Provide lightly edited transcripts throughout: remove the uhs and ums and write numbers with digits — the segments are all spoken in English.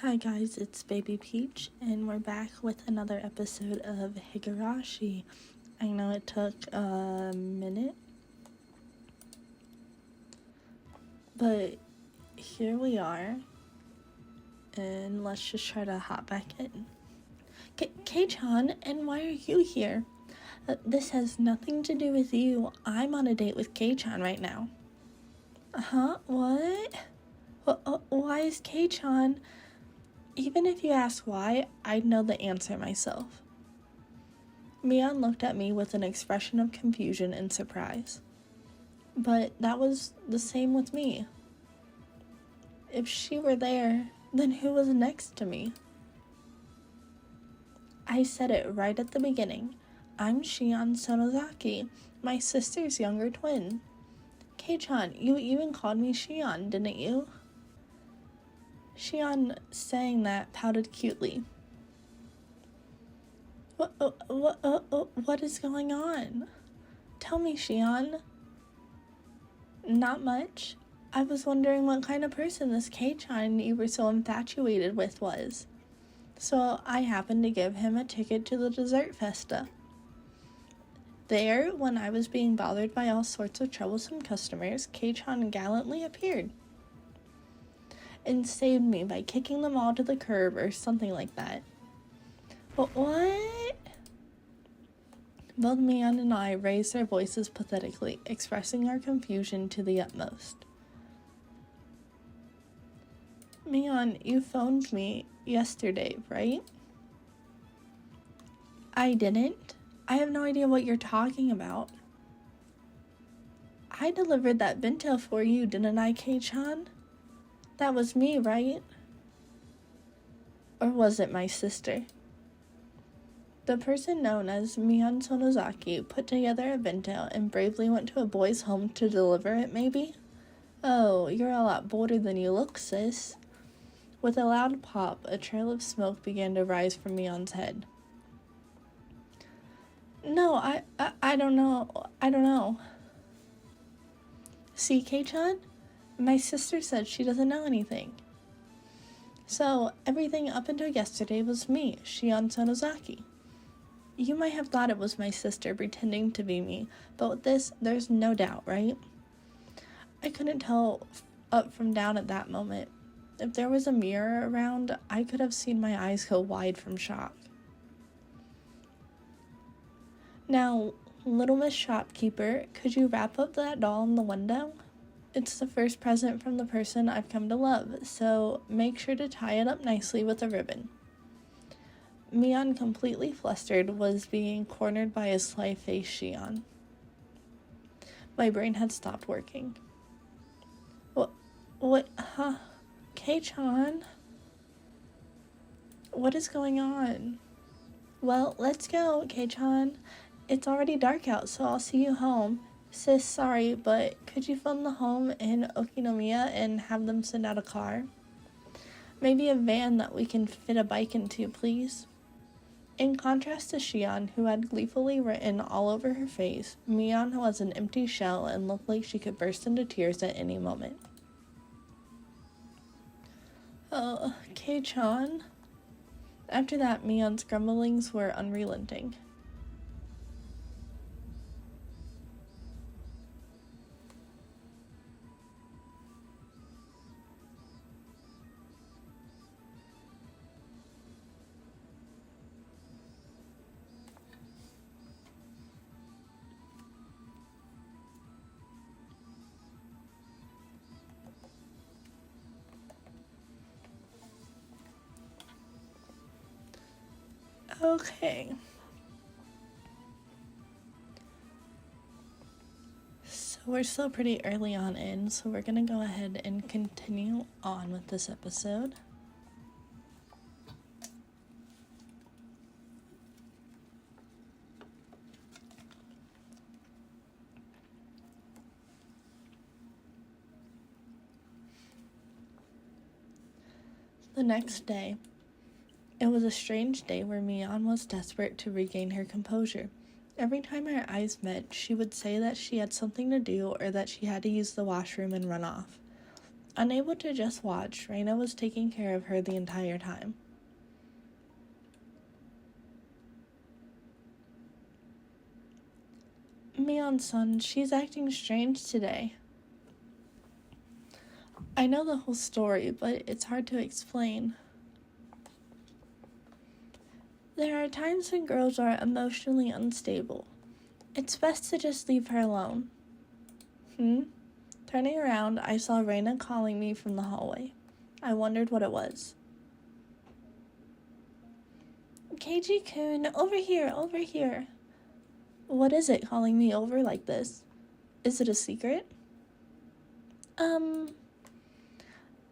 Hi guys, it's Baby Peach, and we're back with another episode of Higurashi. I know it took a minute, but here we are, and let's just try to hop back in. Kei-chan, and why are you here? This has nothing to do with you. I'm on a date with Kei-chan right now. Huh? What? Why is Kei-chan? Even if you ask why, I'd know the answer myself. Mion looked at me with an expression of confusion and surprise. But that was the same with me. If she were there, then who was next to me? I said it right at the beginning. I'm Shion Sonozaki, my sister's younger twin. Kei-chan, you even called me Shion, didn't you? Shion, saying that, pouted cutely. What is going on? Tell me, Shion. Not much. I was wondering what kind of person this Kei-chan you were so infatuated with was. So I happened to give him a ticket to the dessert festa. There, when I was being bothered by all sorts of troublesome customers, Kei-chan gallantly appeared and saved me by kicking them all to the curb or something like that. But what? Both Mion and I raised our voices pathetically, expressing our confusion to the utmost. Mion, you phoned me yesterday, right? I didn't. I have no idea what you're talking about. I delivered that bento for you, didn't I, Kei-chan? That was me, right? Or was it my sister? The person known as Mion Sonozaki put together a bento and bravely went to a boy's home to deliver it, maybe? Oh, you're a lot bolder than you look, sis. With a loud pop, a trail of smoke began to rise from Mion's head. No, I don't know. See, Kei-chan? My sister said she doesn't know anything. So, everything up until yesterday was me, Shion Sonozaki. You might have thought it was my sister pretending to be me, but with this, there's no doubt, right? I couldn't tell up from down at that moment. If there was a mirror around, I could have seen my eyes go wide from shock. Now, little Miss Shopkeeper, could you wrap up that doll in the window? It's the first present from the person I've come to love, so make sure to tie it up nicely with a ribbon. Mion, completely flustered, was being cornered by a sly-faced Shion. My brain had stopped working. What, huh? Kei-chan? What is going on? Well, let's go, Kei-chan. It's already dark out, so I'll see you home. Sis, sorry, but could you phone the home in Okinomiya and have them send out a car? Maybe a van that we can fit a bike into, please. In contrast to Shion, who had gleefully written all over her face, Mion was an empty shell and looked like she could burst into tears at any moment. Kei-chan? After that, Mion's grumblings were unrelenting. Okay. So we're still pretty early on in, so we're gonna go ahead and continue on with this episode. The next day. It was a strange day where Mion was desperate to regain her composure. Every time our eyes met, she would say that she had something to do or that she had to use the washroom and run off. Unable to just watch, Reina was taking care of her the entire time. Mion-san, she's acting strange today. I know the whole story, but it's hard to explain. There are times when girls are emotionally unstable. It's best to just leave her alone. Turning around, I saw Reina calling me from the hallway. I wondered what it was. Keiji-kun, over here, over here. What is it calling me over like this? Is it a secret?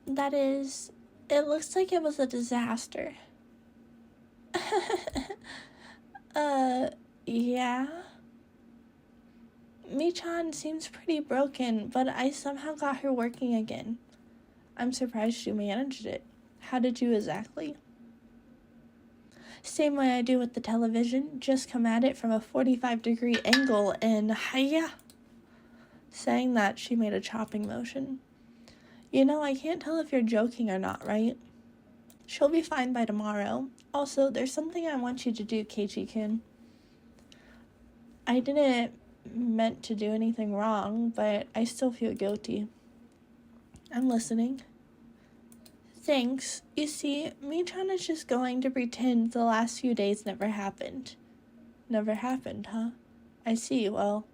That is, it looks like it was a disaster. Yeah? Mi-chan seems pretty broken, but I somehow got her working again. I'm surprised you managed it. How did you exactly? Same way I do with the television, just come at it from a 45-degree angle and hiya! Saying that, she made a chopping motion. You know, I can't tell if you're joking or not, right? She'll be fine by tomorrow. Also, there's something I want you to do, Keiichi-kun. I didn't meant to do anything wrong, but I still feel guilty. I'm listening. Thanks. You see, Mi-chan is just going to pretend the last few days never happened. Never happened, huh? I see. Well,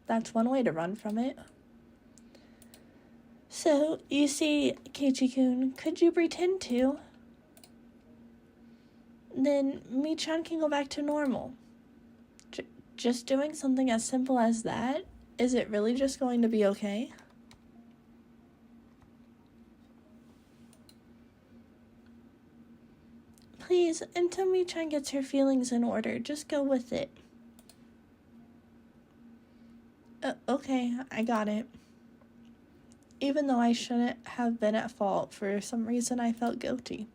that's one way to run from it. So, you see, Keiichi-kun, could you pretend to? Then Mi-chan can go back to normal. Just doing something as simple as that? Is it really just going to be okay? Please, until Mi-chan gets her feelings in order, just go with it. Okay, I got it. Even though I shouldn't have been at fault, for some reason I felt guilty.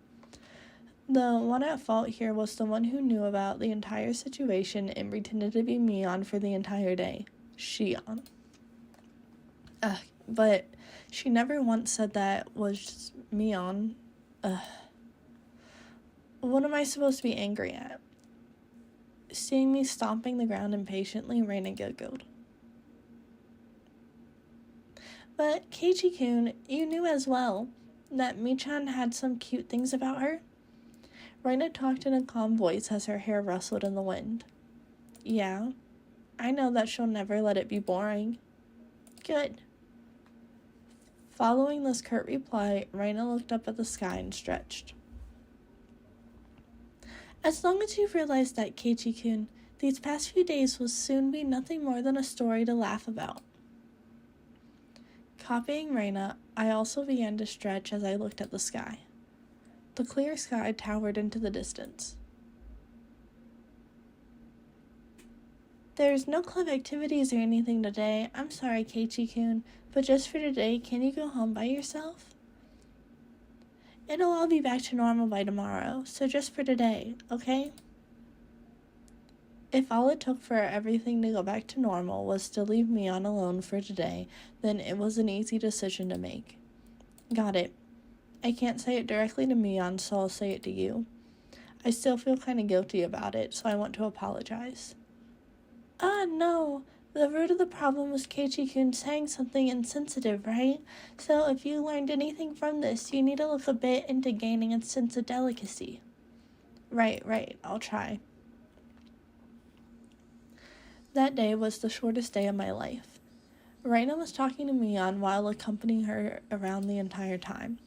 The one at fault here was the one who knew about the entire situation and pretended to be Mion for the entire day. Shion. But she never once said that was Mion. What am I supposed to be angry at? Seeing me stomping the ground impatiently, Reina giggled. But Keiichi-kun, you knew as well that Mi-chan had some cute things about her. Reina talked in a calm voice as her hair rustled in the wind. Yeah, I know that she'll never let it be boring. Good. Following this curt reply, Reina looked up at the sky and stretched. As long as you've realized that, Keiichi-kun, these past few days will soon be nothing more than a story to laugh about. Copying Reina, I also began to stretch as I looked at the sky. The clear sky towered into the distance. There's no club activities or anything today. I'm sorry, Keiichi-kun, but just for today, can you go home by yourself? It'll all be back to normal by tomorrow, so just for today, okay? If all it took for everything to go back to normal was to leave Mion alone for today, then it was an easy decision to make. Got it. I can't say it directly to Mion, so I'll say it to you. I still feel kind of guilty about it, so I want to apologize. No. The root of the problem was Keiichi-kun saying something insensitive, right? So if you learned anything from this, you need to look a bit into gaining a sense of delicacy. Right. I'll try. That day was the shortest day of my life. Reina was talking to Mion while accompanying her around the entire time.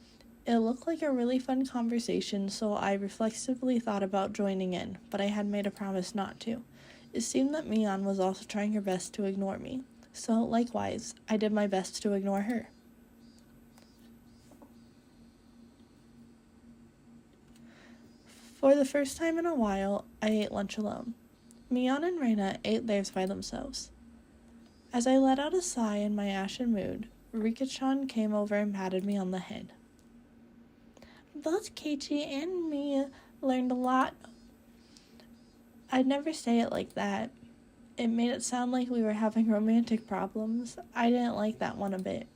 It looked like a really fun conversation, so I reflexively thought about joining in, but I had made a promise not to. It seemed that Mion was also trying her best to ignore me, so likewise, I did my best to ignore her. For the first time in a while, I ate lunch alone. Mion and Reina ate theirs by themselves. As I let out a sigh in my ashen mood, Rika-chan came over and patted me on the head. Both Keiichi and me learned a lot. I'd never say it like that. It made it sound like we were having romantic problems. I didn't like that one a bit.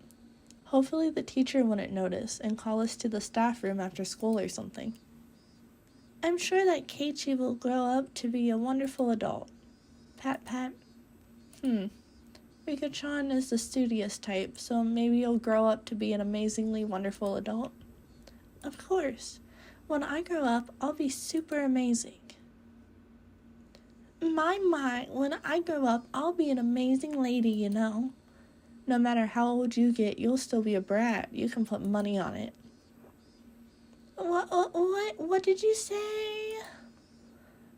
Hopefully the teacher wouldn't notice and call us to the staff room after school or something. I'm sure that Keiichi will grow up to be a wonderful adult. Pat pat. Rika-chan is the studious type, so maybe you'll grow up to be an amazingly wonderful adult. Of course. When I grow up, I'll be super amazing. My, when I grow up, I'll be an amazing lady, you know. No matter how old you get, you'll still be a brat. You can put money on it. What did you say?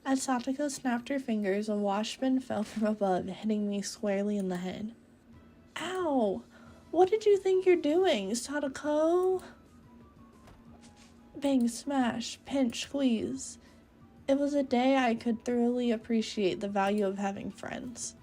As Satoko snapped her fingers, a washbin fell from above, hitting me squarely in the head. Ow! What did you think you're doing, Satoko? Bang, smash, pinch, squeeze. It was a day I could thoroughly appreciate the value of having friends.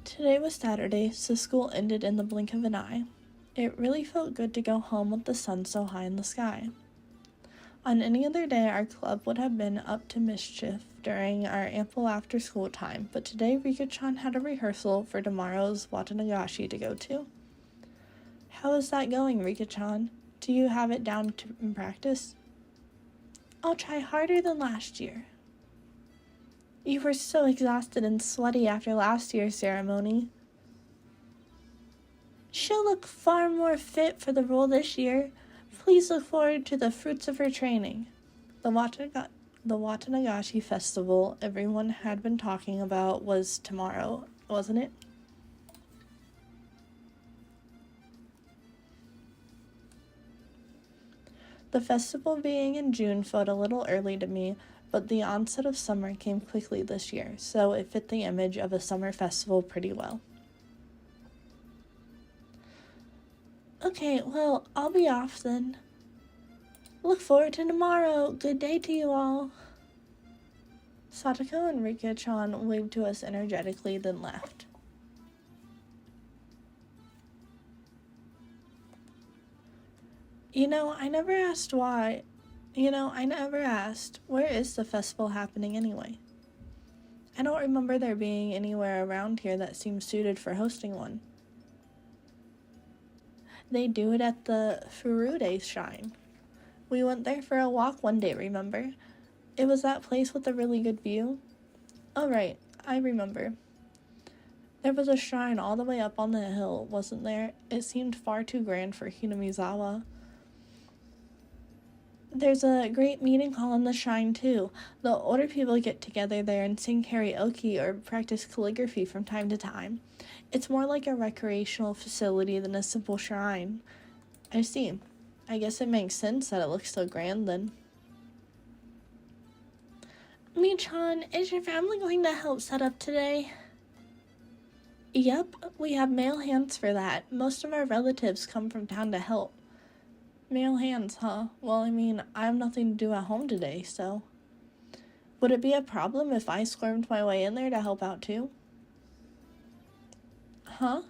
Today was Saturday, so school ended in the blink of an eye. It really felt good to go home with the sun so high in the sky. On any other day, our club would have been up to mischief during our ample after-school time, but today Rika-chan had a rehearsal for tomorrow's Watanagashi to go to. How is that going, Rika-chan? Do you have it down in practice? I'll try harder than last year. You were so exhausted and sweaty after last year's ceremony. She'll look far more fit for the role this year. Please look forward to the fruits of her training. The Watanagashi festival everyone had been talking about was tomorrow, wasn't it? The festival being in June felt a little early to me, but the onset of summer came quickly this year, so it fit the image of a summer festival pretty well. Okay, well, I'll be off then. Look forward to tomorrow. Good day to you all. Satoko and Rika-chan waved to us energetically, then left. I never asked why. I never asked, where is the festival happening anyway? I don't remember there being anywhere around here that seems suited for hosting one. They do it at the Furude Shrine. We went there for a walk one day, remember? It was that place with a really good view. Oh right, I remember. There was a shrine all the way up on the hill, wasn't there? It seemed far too grand for Hinamizawa. There's a great meeting hall in the shrine, too. The older people get together there and sing karaoke or practice calligraphy from time to time. It's more like a recreational facility than a simple shrine. I see. I guess it makes sense that it looks so grand, then. Mi-chan, is your family going to help set up today? Yep, we have male hands for that. Most of our relatives come from town to help. Male hands, huh? Well, I have nothing to do at home today, so... Would it be a problem if I squirmed my way in there to help out too? Huh?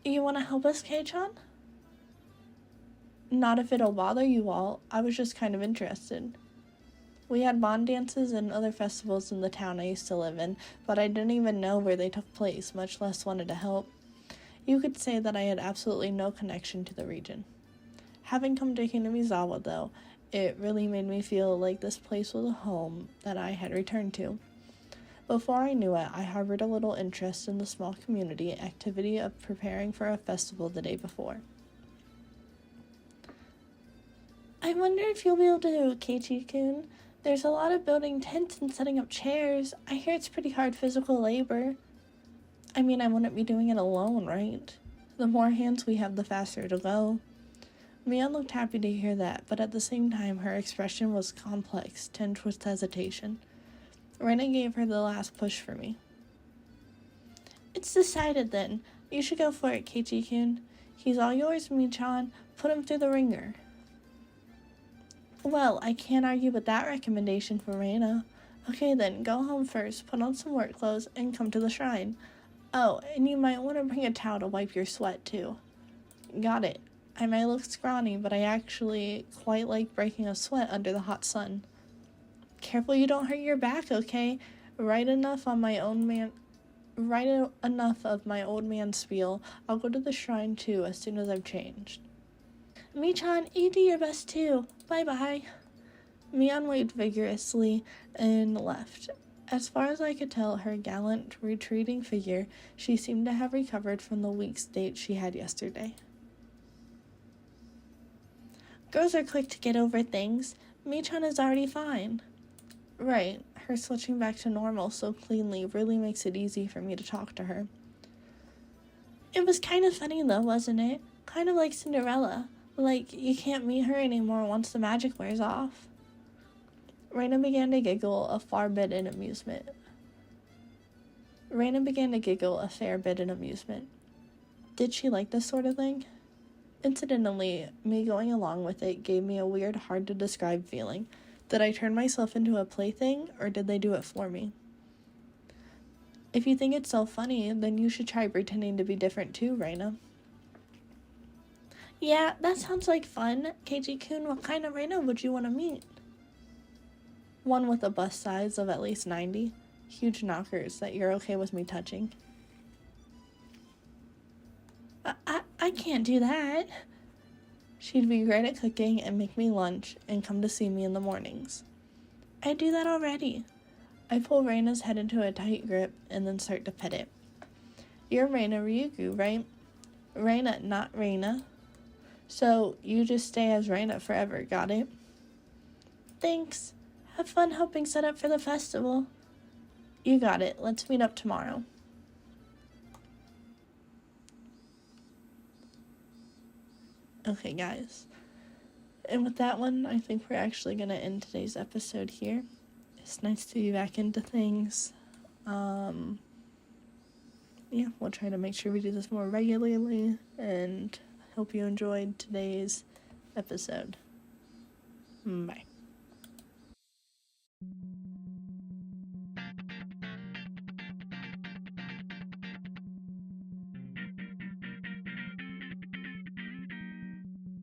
You want to help us, Kei-chan? Not if it'll bother you all. I was just kind of interested. We had bond dances and other festivals in the town I used to live in, but I didn't even know where they took place, much less wanted to help. You could say that I had absolutely no connection to the region. Having come to Hinamizawa, though, it really made me feel like this place was a home that I had returned to. Before I knew it, I harbored a little interest in the small community activity of preparing for a festival the day before. I wonder if you'll be able to, Keiichi-kun. There's a lot of building tents and setting up chairs. I hear it's pretty hard physical labor. I wouldn't be doing it alone, right? The more hands we have, the faster it'll go. Mia looked happy to hear that, but at the same time, her expression was complex, tinged with hesitation. Rena gave her the last push for me. It's decided then. You should go for it, Keiichi-kun. He's all yours, Michan. Put him through the ringer. Well, I can't argue with that recommendation for Reina. Okay then, go home first, put on some work clothes, and come to the shrine. Oh, and you might want to bring a towel to wipe your sweat, too. Got it. I might look scrawny, but I actually quite like breaking a sweat under the hot sun. Careful you don't hurt your back, okay? Right enough of my old man spiel. I'll go to the shrine, too, as soon as I've changed. Michan, you do your best, too. Bye-bye. Mion waved vigorously and left. As far as I could tell, her gallant, retreating figure, she seemed to have recovered from the weak state she had yesterday. Girls are quick to get over things. Michan is already fine. Right, her switching back to normal so cleanly really makes it easy for me to talk to her. It was kind of funny though, wasn't it? Kind of like Cinderella. Like, you can't meet her anymore once the magic wears off. Raina began to giggle a fair bit in amusement. Did she like this sort of thing? Incidentally, me going along with it gave me a weird, hard-to-describe feeling. Did I turn myself into a plaything, or did they do it for me? If you think it's so funny, then you should try pretending to be different too, Reina. Yeah, that sounds like fun. Keiichi-kun, what kind of Reina would you want to meet? One with a bust size of at least 90. Huge knockers that you're okay with me touching. I can't do that. She'd be great at cooking and make me lunch and come to see me in the mornings. I do that already. I pull Reina's head into a tight grip and then start to pet it. You're Reina Ryugu, right? Reina, not Reina. So you just stay as Reina forever, got it? Thanks. Have fun helping set up for the festival. You got it. Let's meet up tomorrow. Okay, guys. And with that one, I think we're actually going to end today's episode here. It's nice to be back into things. Yeah, we'll try to make sure we do this more regularly, and hope you enjoyed today's episode. Bye.